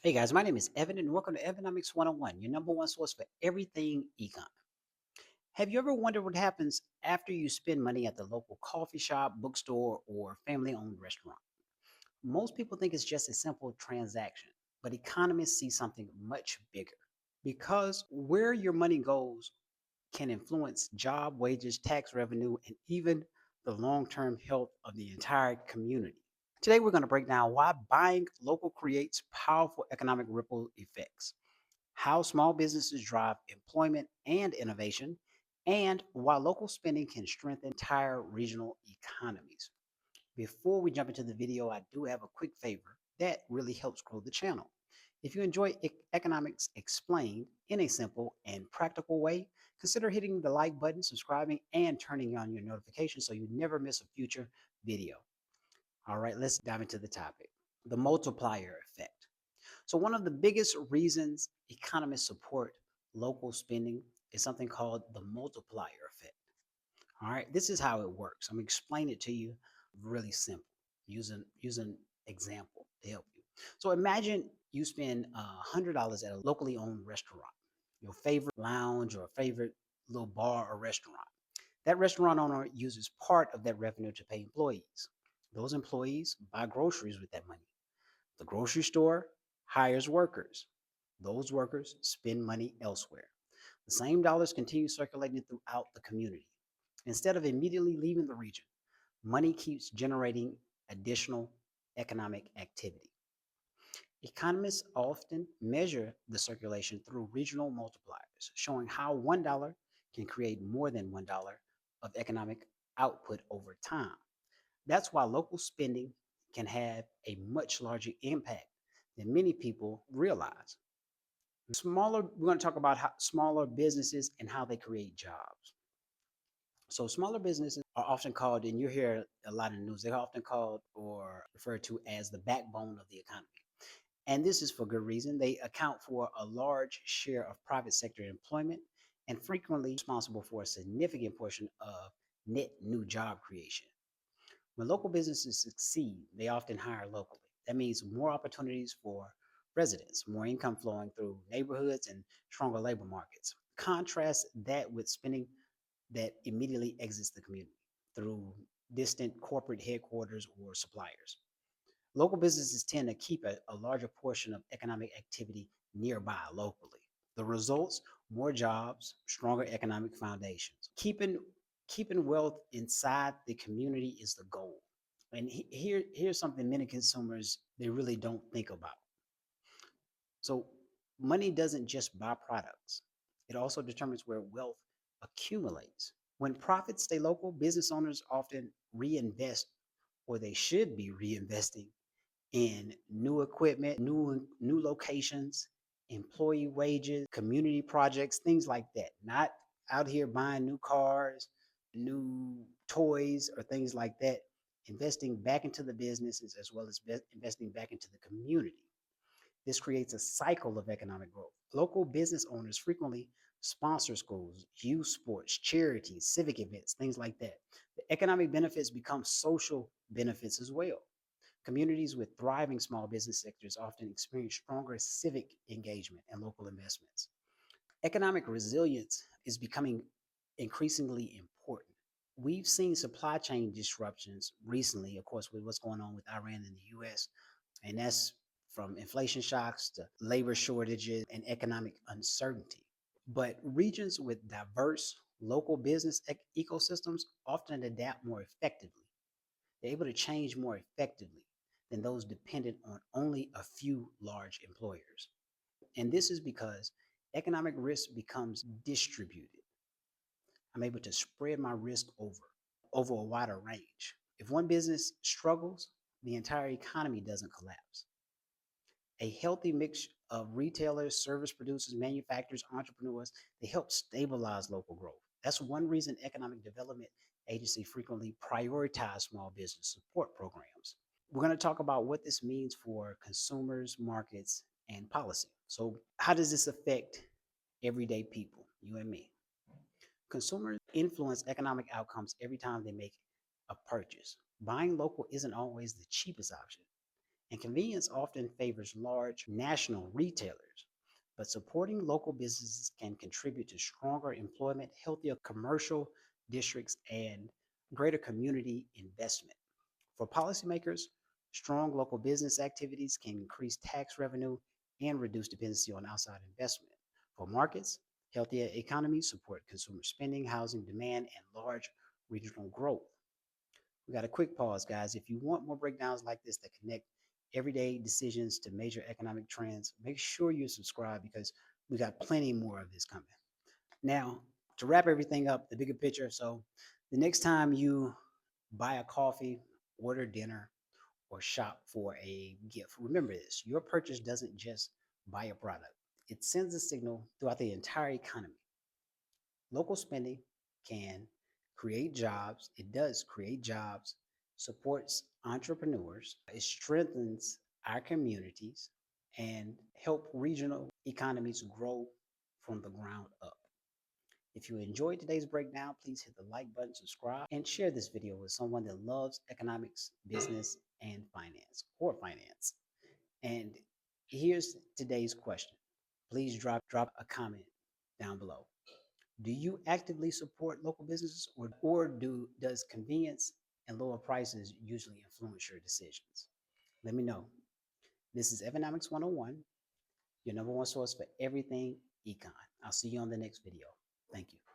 Hey guys, my name is Evan and welcome to Economics 101, your number one source for everything econ. Have you ever wondered what happens after you spend money at the local coffee shop, bookstore, or family owned restaurant? Most people think it's just a simple transaction, but economists see something much bigger. Because where your money goes can influence job, wages, tax revenue, and even the long term health of the entire community. Today, we're going to break down why buying local creates powerful economic ripple effects, how small businesses drive employment and innovation, and why local spending can strengthen entire regional economies. Before we jump into the video, I do have a quick favor that really helps grow the channel. If you enjoy economics explained in a simple and practical way, consider hitting the like button, subscribing, and turning on your notifications so you never miss a future video. All right, let's dive into the topic. The multiplier effect. So, one of the biggest reasons economists support local spending is something called the multiplier effect. All right, this is how it works. I'm gonna explain it to you really simple, using example to help you. So, imagine you spend $100 at a locally owned restaurant, your favorite lounge or favorite little bar or restaurant. That restaurant owner uses part of that revenue to pay employees. Those employees buy groceries with that money. The grocery store hires workers. Those workers spend money elsewhere. The same dollars continue circulating throughout the community. Instead of immediately leaving the region, money keeps generating additional economic activity. Economists often measure the circulation through regional multipliers, showing how $1 can create more than $1 of economic output over time. That's why local spending can have a much larger impact than many people realize. We're going to talk about how smaller businesses and how they create jobs. So, smaller businesses are often called, and you hear a lot in the news, they're often called or referred to as the backbone of the economy. And this is for good reason. They account for a large share of private sector employment and frequently responsible for a significant portion of net new job creation. When local businesses succeed, they often hire locally. That means more opportunities for residents, more income flowing through neighborhoods, and stronger labor markets. Contrast that with spending that immediately exits the community through distant corporate headquarters or suppliers. Local businesses tend to keep a larger portion of economic activity nearby locally. The results, more jobs, stronger economic foundations. Keeping wealth inside the community is the goal. And here's something many consumers they really don't think about. So money doesn't just buy products. It also determines where wealth accumulates. When profits stay local, business owners often reinvest, or they should be reinvesting in new equipment, new locations, employee wages, community projects, things like that. Not out here buying new cars, new toys, or things like that. Investing back into the businesses as well as investing back into the community. This creates a cycle of economic growth. Local business owners frequently sponsor schools, youth sports, charities, civic events, things like that. The economic benefits become social benefits as well. Communities with thriving small business sectors often experience stronger civic engagement and local investments. Economic resilience is becoming increasingly important. We've seen supply chain disruptions recently, of course, with what's going on with Iran and the US, and that's from inflation shocks to labor shortages and economic uncertainty. But regions with diverse local business ecosystems often adapt more effectively. They're able to change more effectively than those dependent on only a few large employers. And this is because economic risk becomes distributed. I'm able to spread my risk over a wider range. If one business struggles, the entire economy doesn't collapse. A healthy mix of retailers, service producers, manufacturers, entrepreneurs, they help stabilize local growth. That's one reason economic development agencies frequently prioritize small business support programs. We're going to talk about what this means for consumers, markets, and policy. So, how does this affect everyday people, you and me? Consumers influence economic outcomes every time they make a purchase. Buying local isn't always the cheapest option, And convenience often favors large national retailers, but supporting local businesses can contribute to stronger employment, healthier commercial districts, and greater community investment. For policymakers, strong local business activities can increase tax revenue and reduce dependency on outside investment. For markets, healthier economies support consumer spending, housing demand, and large regional growth. We got a quick pause, guys. If you want more breakdowns like this that connect everyday decisions to major economic trends, make sure you subscribe because we got plenty more of this coming. Now, to wrap everything up, the bigger picture. So, the next time you buy a coffee, order dinner, or shop for a gift, remember this: your purchase doesn't just buy a product, it sends a signal throughout the entire economy. Local spending can create jobs. It does create jobs, supports entrepreneurs, it strengthens our communities, and help regional economies grow from the ground up. If you enjoyed today's breakdown, please hit the like button, subscribe, and share this video with someone that loves economics, business, and finance or finance. And here's today's question. Please drop a comment down below. Do you actively support local businesses, or does convenience and lower prices usually influence your decisions? Let me know. This is Economics 101, your number one source for everything econ. I'll see you on the next video. Thank you.